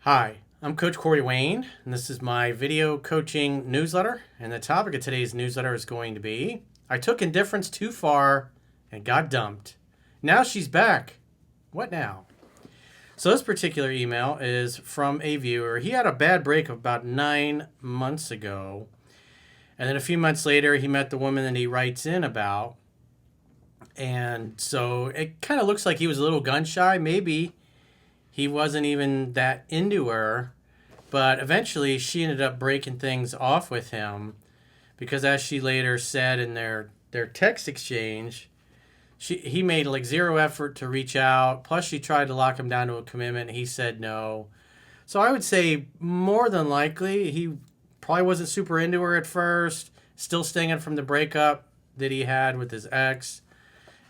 Hi, I'm Coach Corey Wayne, and this is my video coaching newsletter. And the topic of today's newsletter is going to be I took indifference too far and got dumped. Now she's back. What now? So, this particular email is from a viewer. He had a bad breakup about 9 months ago. And then a few months later, he met the woman that he writes in about. And so it kind of looks like he was a little gun shy. Maybe he wasn't even that into her, but eventually she ended up breaking things off with him because, as she later said in their text exchange, he made like zero effort to reach out. Plus, she tried to lock him down to a commitment. And he said no. So I would say more than likely he probably wasn't super into her at first, still stinging from the breakup that he had with his ex,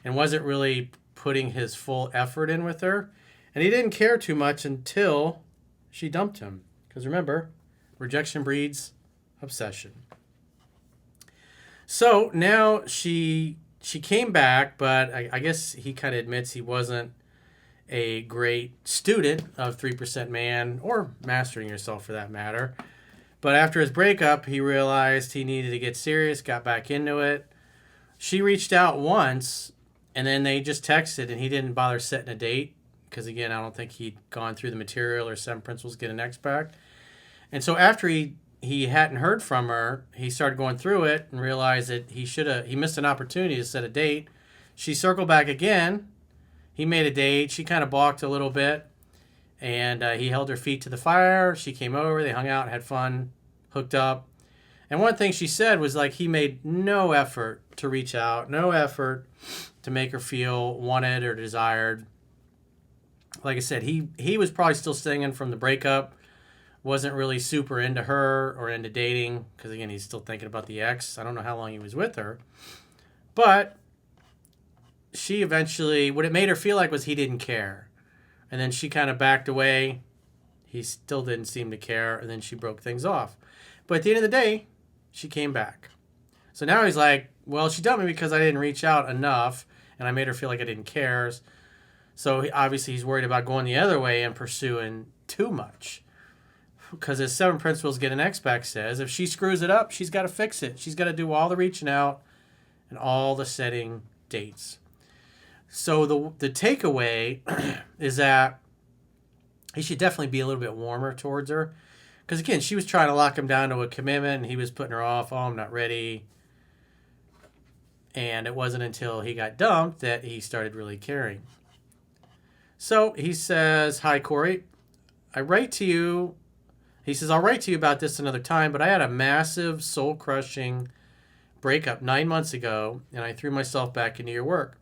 and wasn't really putting his full effort in with her. And he didn't care too much until she dumped him. Because remember, rejection breeds obsession. So now she came back, but I guess he kind of admits he wasn't a great student of 3% Man, or Mastering Yourself for that matter. But after his breakup, he realized he needed to get serious, got back into it. She reached out once, and then they just texted, and he didn't bother setting a date. Because, again, I don't think he'd gone through the material or 7 Principles Get an X back. And so after he hadn't heard from her, he started going through it and realized that he missed an opportunity to set a date. She circled back again. He made a date. She kind of balked a little bit. And he held her feet to the fire. She came over. They hung out, had fun, hooked up. And one thing she said was like he made no effort to reach out, no effort to make her feel wanted or desired. Like I said, he was probably still stinging from the breakup, wasn't really super into her or into dating, because, again, he's still thinking about the ex. I don't know how long he was with her. But she eventually, what it made her feel like was he didn't care. And then she kind of backed away. He still didn't seem to care, and then she broke things off. But at the end of the day, she came back. So now he's like, well, she dumped me because I didn't reach out enough, and I made her feel like I didn't care. So obviously he's worried about going the other way and pursuing too much. Because as 7 Principles Get an X back says, if she screws it up, she's got to fix it. She's got to do all the reaching out and all the setting dates. So the takeaway is that he should definitely be a little bit warmer towards her. Because, again, she was trying to lock him down to a commitment, and he was putting her off. Oh, I'm not ready. And it wasn't until he got dumped that he started really caring. So he says, hi, Corey. I'll write to you about this another time, but I had a massive soul-crushing breakup 9 months ago, and I threw myself back into your work.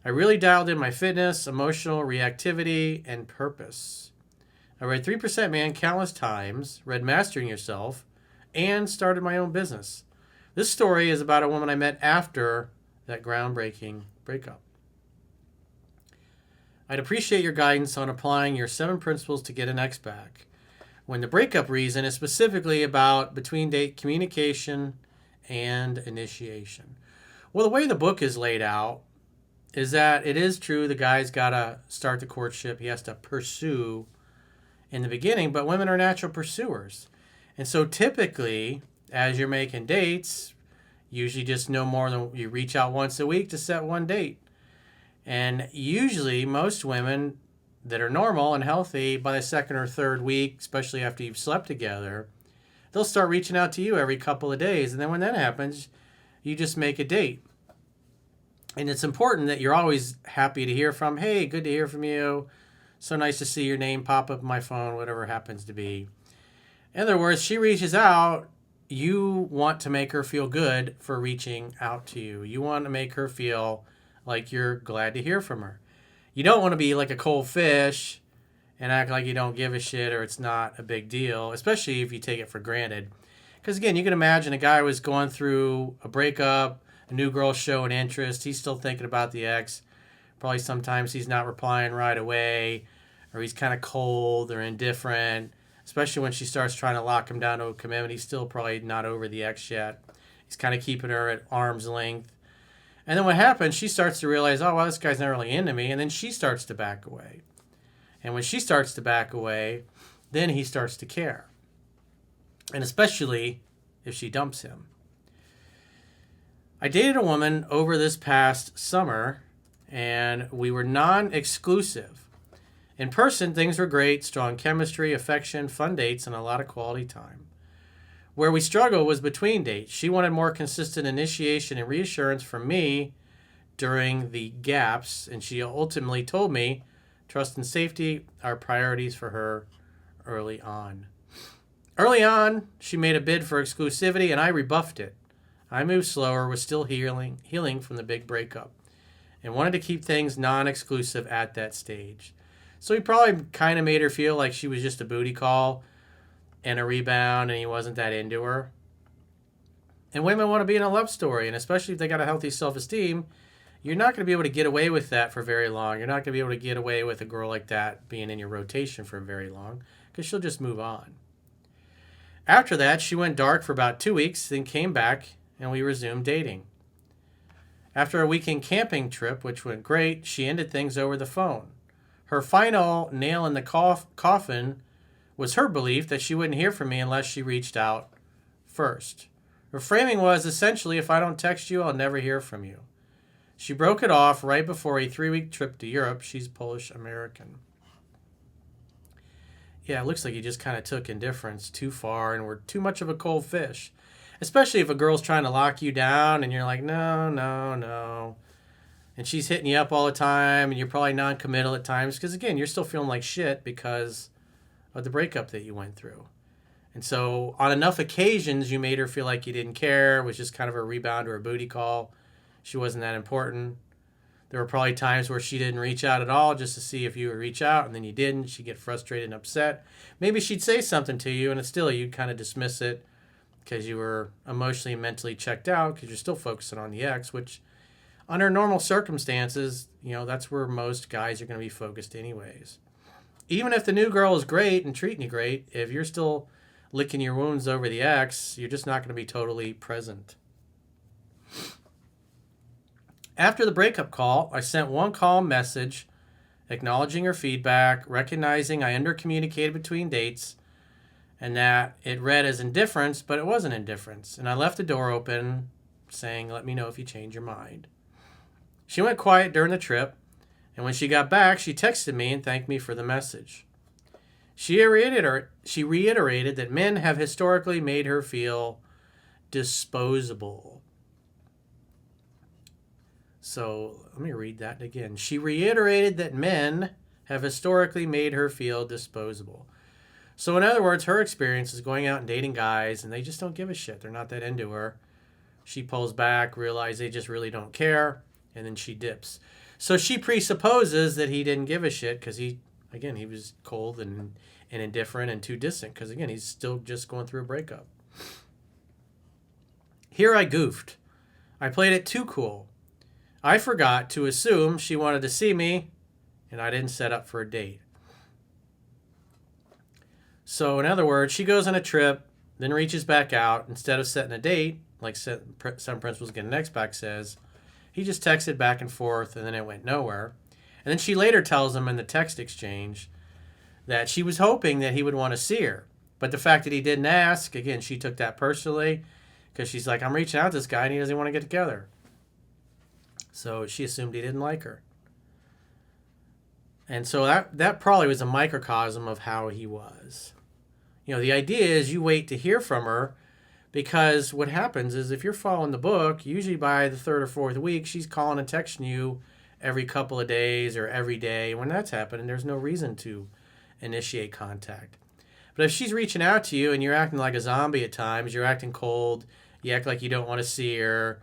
I really dialed in my fitness, emotional reactivity, and purpose. I read 3% Man countless times, read Mastering Yourself, and started my own business. This story is about a woman I met after that groundbreaking breakup. I'd appreciate your guidance on applying your 7 principles to get an X back, when the breakup reason is specifically about between-date communication and initiation. Well, the way the book is laid out is that it is true the guy's got to start the courtship. He has to pursue in the beginning, but women are natural pursuers. And so typically, as you're making dates, usually just no more than you reach out once a week to set one date. And usually most women that are normal and healthy, by the second or third week, especially after you've slept together, they'll start reaching out to you every couple of days. And then when that happens, you just make a date. And it's important that you're always happy to hear from, hey, good to hear from you. So nice to see your name pop up on my phone, whatever it happens to be. In other words, she reaches out. You want to make her feel good for reaching out to you. You want to make her feel like you're glad to hear from her. You don't want to be like a cold fish and act like you don't give a shit or it's not a big deal, especially if you take it for granted. Because, again, you can imagine a guy was going through a breakup, a new girl showing interest. He's still thinking about the ex. Probably sometimes he's not replying right away, or he's kind of cold or indifferent, especially when she starts trying to lock him down to a commitment. He's still probably not over the ex yet. He's kind of keeping her at arm's length. And then what happens, she starts to realize, oh, well, this guy's not really into me. And then she starts to back away. And when she starts to back away, then he starts to care. And especially if she dumps him. I dated a woman over this past summer, and we were non-exclusive. In person, things were great, strong chemistry, affection, fun dates, and a lot of quality time. Where we struggled was between dates. She wanted more consistent initiation and reassurance from me during the gaps, and she ultimately told me trust and safety are priorities for her early on. Early on, she made a bid for exclusivity, and I rebuffed it. I moved slower, was still healing from the big breakup, and wanted to keep things non-exclusive at that stage. So he probably kind of made her feel like she was just a booty call and a rebound, and he wasn't that into her. And women want to be in a love story, and especially if they got a healthy self-esteem, you're not going to be able to get away with that for very long. You're not going to be able to get away with a girl like that being in your rotation for very long, because she'll just move on. After that, she went dark for about 2 weeks, then came back, and we resumed dating. After a weekend camping trip, which went great, she ended things over the phone. Her final nail in the coffin was her belief that she wouldn't hear from me unless she reached out first. Her framing was essentially, if I don't text you, I'll never hear from you. She broke it off right before a 3-week trip to Europe. She's Polish-American. Yeah, it looks like you just kind of took Indifference too far and were too much of a cold fish. Especially if a girl's trying to lock you down and you're like, no, no, no. And she's hitting you up all the time and you're probably non-committal at times because, again, you're still feeling like shit because of the breakup that you went through. And so on enough occasions, you made her feel like you didn't care. It was just kind of a rebound or a booty call. She wasn't that important. There were probably times where she didn't reach out at all just to see if you would reach out, and then you didn't. She'd get frustrated and upset. Maybe she'd say something to you, and it's still you'd kind of dismiss it because you were emotionally and mentally checked out because you're still focusing on the ex, which under normal circumstances, that's where most guys are going to be focused anyways. Even if the new girl is great and treating you great, if you're still licking your wounds over the ex, you're just not going to be totally present. After the breakup call, I sent one calm message acknowledging her feedback, recognizing I undercommunicated between dates, and that it read as indifference, but it wasn't indifference. And I left the door open saying, let me know if you change your mind. She went quiet during the trip, and when she got back, she texted me and thanked me for the message. She reiterated that men have historically made her feel disposable. So let me read that again. She reiterated that men have historically made her feel disposable. So in other words, her experience is going out and dating guys, and they just don't give a shit. They're not that into her. She pulls back, realizes they just really don't care, and then she dips. So she presupposes that he didn't give a shit because he was cold and indifferent and too distant because, again, he's still just going through a breakup. Here I goofed. I played it too cool. I forgot to assume she wanted to see me, and I didn't set up for a date. So, in other words, she goes on a trip, then reaches back out. Instead of setting a date, like some Principals Get Next Back says, he just texted back and forth, and then it went nowhere. And then she later tells him in the text exchange that she was hoping that he would want to see her. But the fact that he didn't ask, again, she took that personally because she's like, I'm reaching out to this guy, and he doesn't want to get together. So she assumed he didn't like her. And so that probably was a microcosm of how he was. The idea is you wait to hear from her because what happens is if you're following the book, usually by the 3rd or 4th week, she's calling and texting you every couple of days or every day. When that's happening, there's no reason to initiate contact. But if she's reaching out to you and you're acting like a zombie at times, you're acting cold, you act like you don't want to see her,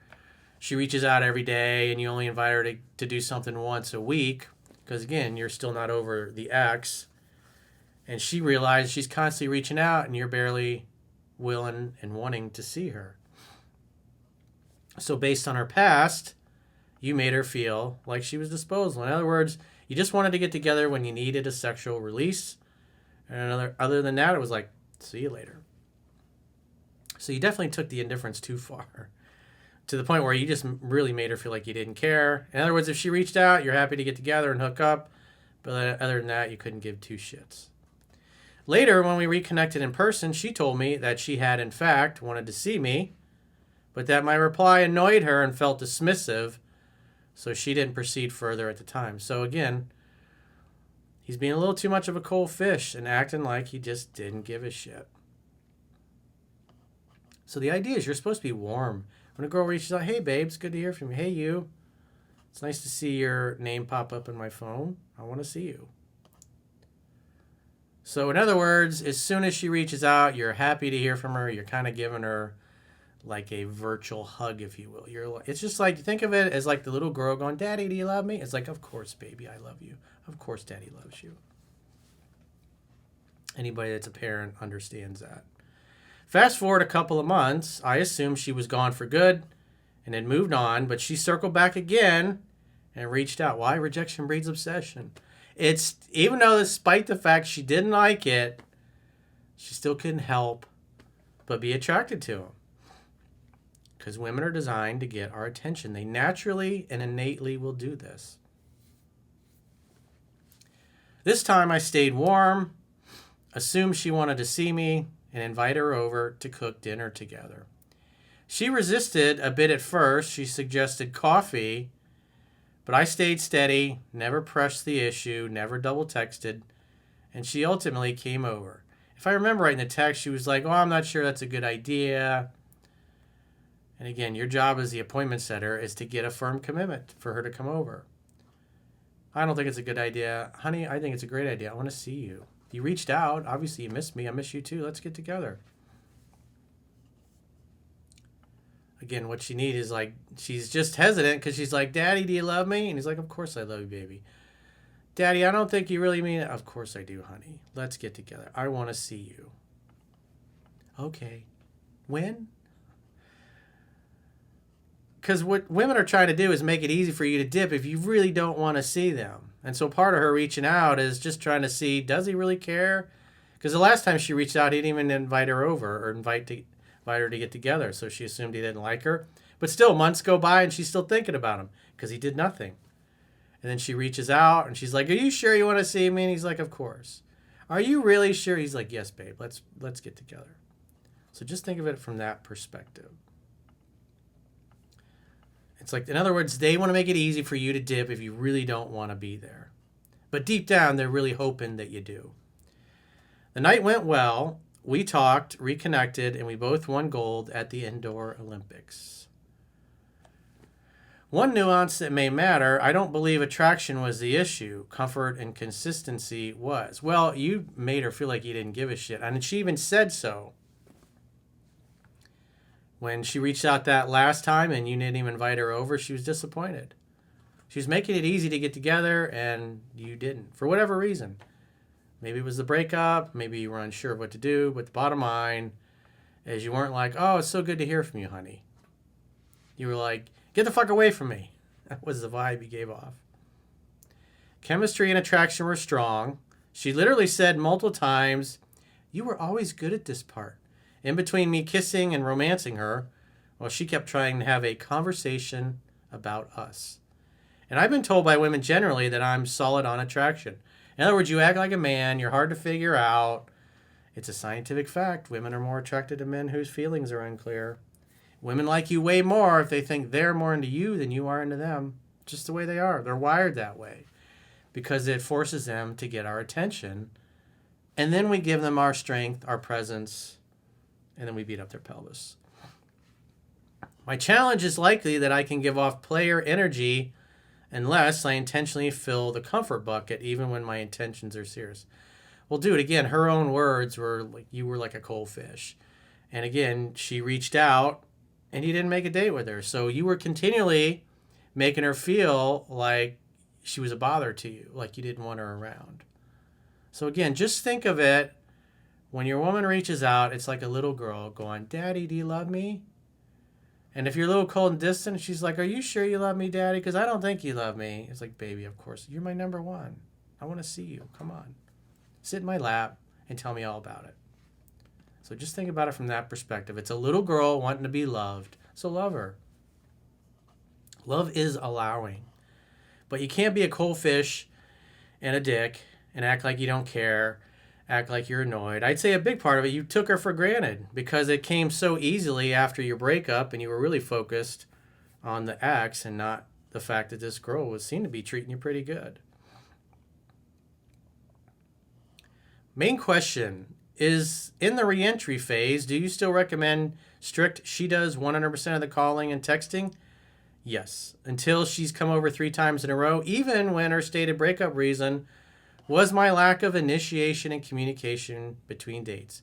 she reaches out every day and you only invite her to do something once a week because, again, you're still not over the ex. And she realizes she's constantly reaching out and you're barely willing and wanting to see her. So based on her past, you made her feel like she was disposable. In other words, you just wanted to get together when you needed a sexual release. And other than that, it was like, see you later. So you definitely took the indifference too far. To the point where you just really made her feel like you didn't care. In other words, if she reached out, you're happy to get together and hook up. But other than that, you couldn't give two shits. Later, when we reconnected in person, she told me that she had, in fact, wanted to see me, but that my reply annoyed her and felt dismissive, so she didn't proceed further at the time. So again, he's being a little too much of a cold fish and acting like he just didn't give a shit. So the idea is you're supposed to be warm. When a girl reaches out, hey babe, it's good to hear from you. Hey you, it's nice to see your name pop up in my phone. I want to see you. So in other words, as soon as she reaches out, you're happy to hear from her. You're kind of giving her like a virtual hug, if you will. It's just like, think of it as like the little girl going, Daddy, do you love me? It's like, of course, baby, I love you. Of course, Daddy loves you. Anybody that's a parent understands that. Fast forward a couple of months, I assumed she was gone for good and had moved on, but she circled back again and reached out. Why? Rejection breeds obsession. It's, even though despite the fact she didn't like it, she still couldn't help but be attracted to him. Because women are designed to get our attention. They naturally and innately will do this. This time I stayed warm, assumed she wanted to see me, and invite her over to cook dinner together. She resisted a bit at first. She suggested coffee, but I stayed steady, never pressed the issue, never double texted, and she ultimately came over. If I remember right in the text, she was like, oh, I'm not sure that's a good idea. And again, your job as the appointment setter is to get a firm commitment for her to come over. I don't think it's a good idea. Honey, I think it's a great idea. I want to see you. You reached out. Obviously, you missed me. I miss you too. Let's get together. Again, what she needs is like, she's just hesitant because she's like, Daddy, do you love me? And he's like, of course I love you, baby. Daddy, I don't think you really mean it. Of course I do, honey. Let's get together. I want to see you. Okay. When? Because what women are trying to do is make it easy for you to dip if you really don't want to see them. And so part of her reaching out is just trying to see, does he really care? Because the last time she reached out, he didn't even invite her over or invite her to get together. So she assumed he didn't like her. But still, months go by and she's still thinking about him because he did nothing. And then she reaches out and she's like, are you sure you want to see me? And he's like, of course. Are you really sure? He's like, yes, babe, let's get together. So just think of it from that perspective. It's like, in other words, they want to make it easy for you to dip if you really don't want to be there. But deep down, they're really hoping that you do. The night went well. We talked, reconnected, and we both won gold at the Indoor Olympics. One nuance that may matter, I don't believe attraction was the issue. Comfort and consistency was. Well, you made her feel like you didn't give a shit. And she even said so. When she reached out that last time and you didn't even invite her over, she was disappointed. She was making it easy to get together and you didn't, for whatever reason. Maybe it was the breakup, maybe you were unsure of what to do, but the bottom line is you weren't like, oh, it's so good to hear from you, honey. You were like, get the fuck away from me. That was the vibe you gave off. Chemistry and attraction were strong. She literally said multiple times, you were always good at this part. In between me kissing and romancing her, while she kept trying to have a conversation about us. And I've been told by women generally that I'm solid on attraction. In other words, you act like a man, you're hard to figure out. It's a scientific fact. Women are more attracted to men whose feelings are unclear. Women like you way more if they think they're more into you than you are into them. Just the way they are. They're wired that way. Because it forces them to get our attention. And then we give them our strength, our presence, and then we beat up their pelvis. My challenge is likely that I can give off player energy unless I intentionally fill the comfort bucket, even when my intentions are serious. Well, dude, again, her own words were like, you were like a cold fish. And again, she reached out and you didn't make a date with her. So you were continually making her feel like she was a bother to you, like you didn't want her around. So again, just think of it. When your woman reaches out, it's like a little girl going, Daddy, do you love me? And if you're a little cold and distant, she's like, are you sure you love me, Daddy? Because I don't think you love me. It's like, baby, of course. You're my number one. I want to see you. Come on. Sit in my lap and tell me all about it. So just think about it from that perspective. It's a little girl wanting to be loved. So love her. Love is allowing. But you can't be a cold fish and a dick and act like you don't care. act like you're annoyed. I'd say a big part of it, you took her for granted because it came so easily after your breakup and you were really focused on the ex and not the fact that this girl was seemed to be treating you pretty good. Main question is, in the reentry phase, do you still recommend strict she does 100% of the calling and texting? Yes, until she's come over 3 times in a row, even when her stated breakup reason was my lack of initiation and communication between dates.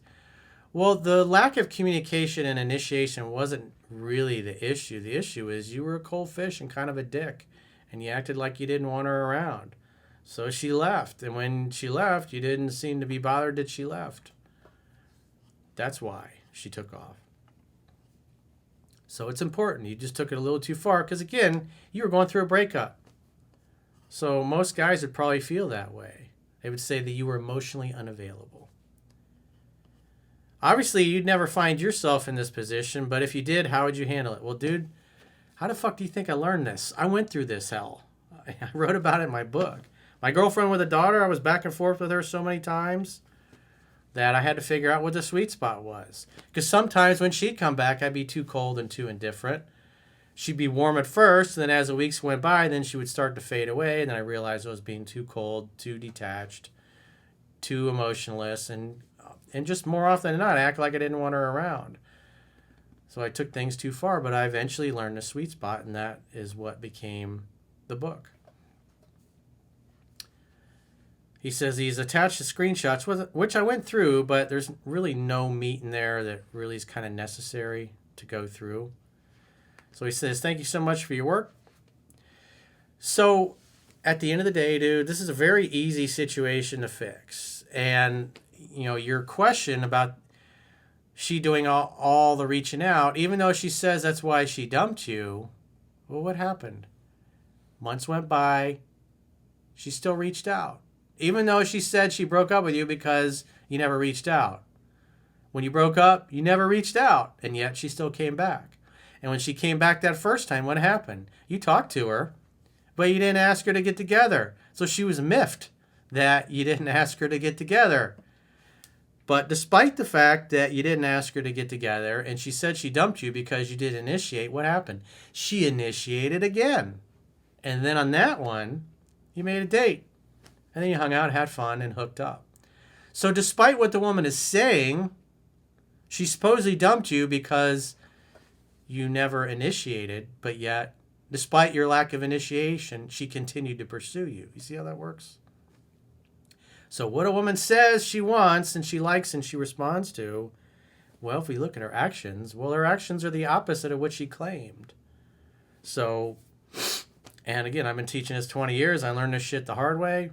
Well, the lack of communication and initiation wasn't really the issue. The issue is you were a cold fish and kind of a dick, and you acted like you didn't want her around. So she left, and when she left, you didn't seem to be bothered that she left. That's why she took off. So it's important. You just took it a little too far because, again, you were going through a breakup. So most guys would probably feel that way. They would say that you were emotionally unavailable. Obviously, you'd never find yourself in this position, but if you did, how would you handle it? Well, dude, how the fuck do you think I learned this? I went through this hell. I wrote about it in my book. My girlfriend with a daughter, I was back and forth with her so many times that I had to figure out what the sweet spot was. Because sometimes when she'd come back, I'd be too cold and too indifferent. She'd be warm at first, and then as the weeks went by, then she would start to fade away, and then I realized I was being too cold, too detached, too emotionless, and just more often than not, act like I didn't want her around. So I took things too far, but I eventually learned the sweet spot, and that is what became the book. He says he's attached to screenshots, which I went through, but there's really no meat in there that really is kind of necessary to go through. So he says, thank you so much for your work. So at the end of the day, dude, this is a very easy situation to fix. And, you know, your question about she doing all the reaching out, even though she says that's why she dumped you, well, what happened? Months went by. She still reached out. Even though she said she broke up with you because you never reached out. When you broke up, you never reached out, and yet she still came back. And when she came back that first time, what happened? You talked to her, but you didn't ask her to get together. So she was miffed that you didn't ask her to get together. But despite the fact that you didn't ask her to get together, and she said she dumped you because you didn't initiate, what happened? She initiated again. And then on that one, you made a date. And then you hung out, had fun, and hooked up. So despite what the woman is saying, she supposedly dumped you because you never initiated, but yet, despite your lack of initiation, she continued to pursue you. You see how that works? So what a woman says she wants and she likes and she responds to, well, if we look at her actions, well, her actions are the opposite of what she claimed. So, and again, I've been teaching this 20 years. I learned this shit the hard way.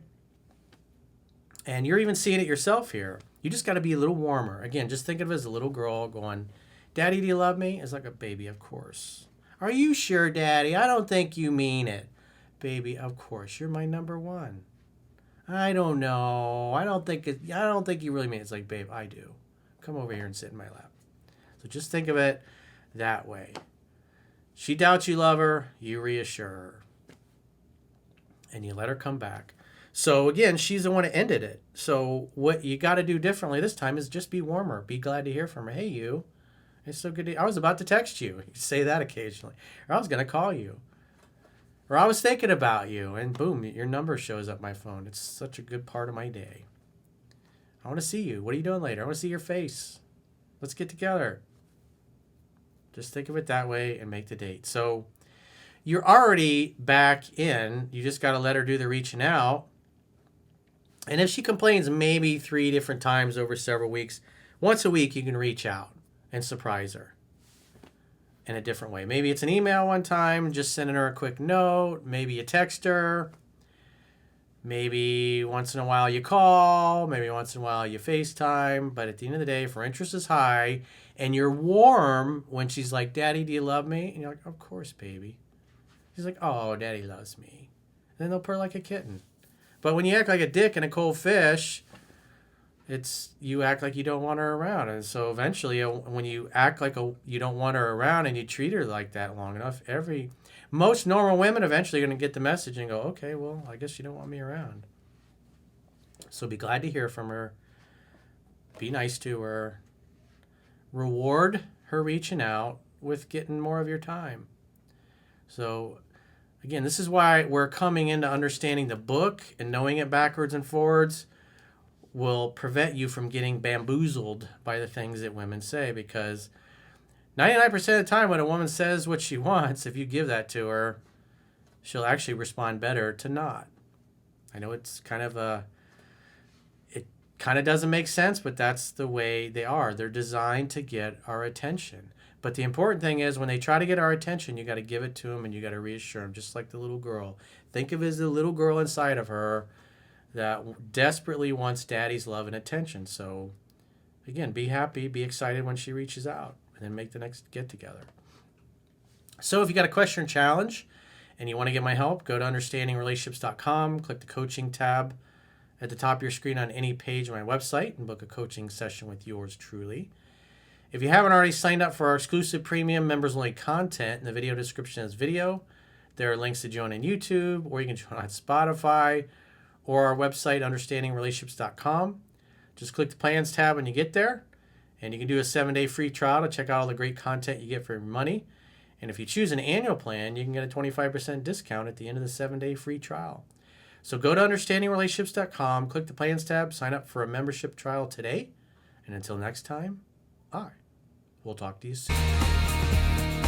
And you're even seeing it yourself here. You just got to be a little warmer. Again, just think of it as a little girl going, Daddy, do you love me? It's like a baby, of course. Are you sure, Daddy? I don't think you mean it. Baby, of course. You're my number one. I don't know. I don't think you really mean it. It's like, babe, I do. Come over here and sit in my lap. So just think of it that way. She doubts you love her. You reassure her. And you let her come back. So again, she's the one that ended it. So what you got to do differently this time is just be warmer. Be glad to hear from her. Hey, you. It's so good. I was about to text you. You say that occasionally. Or I was going to call you. Or I was thinking about you. And boom, your number shows up my phone. It's such a good part of my day. I want to see you. What are you doing later? I want to see your face. Let's get together. Just think of it that way and make the date. So you're already back in. You just got to let her do the reaching out. And if she complains maybe 3 different times over several weeks, once a week you can reach out and surprise her in a different way. Maybe it's an email one time, just sending her a quick note. Maybe you text her. Maybe once in a while you call. Maybe once in a while you FaceTime. But at the end of the day, if her interest is high and you're warm when she's like, Daddy, do you love me? And you're like, of course, baby. She's like, oh, Daddy loves me. And then they'll purr like a kitten. But when you act like a dick and a cold fish, you act like you don't want her around. And so eventually, when you act like you don't want her around and you treat her like that long enough, most normal women eventually are going to get the message and go, okay, well, I guess you don't want me around. So be glad to hear from her. Be nice to her. Reward her reaching out with getting more of your time. So, again, this is why we're coming into understanding the book, and knowing it backwards and forwards will prevent you from getting bamboozled by the things that women say, because 99% of the time when a woman says what she wants, if you give that to her, she'll actually respond better to not. I know it's it kind of doesn't make sense, but that's the way they are. They're designed to get our attention. But the important thing is, when they try to get our attention, you got to give it to them and you got to reassure them, just like the little girl. Think of it as the little girl inside of her that desperately wants daddy's love and attention. So, again, be happy, be excited when she reaches out, and then make the next get together. So, if you got a question or challenge and you want to get my help, go to understandingrelationships.com, click the coaching tab at the top of your screen on any page of my website, and book a coaching session with yours truly. If you haven't already signed up for our exclusive premium members-only content, in the video description is video. There are links to join on YouTube, or you can join on Spotify, or our website, understandingrelationships.com. Just click the plans tab when you get there, and you can do a 7-day free trial to check out all the great content you get for your money. And if you choose an annual plan, you can get a 25% discount at the end of the 7-day free trial. So go to understandingrelationships.com, click the plans tab, sign up for a membership trial today. And until next time, we'll talk to you soon.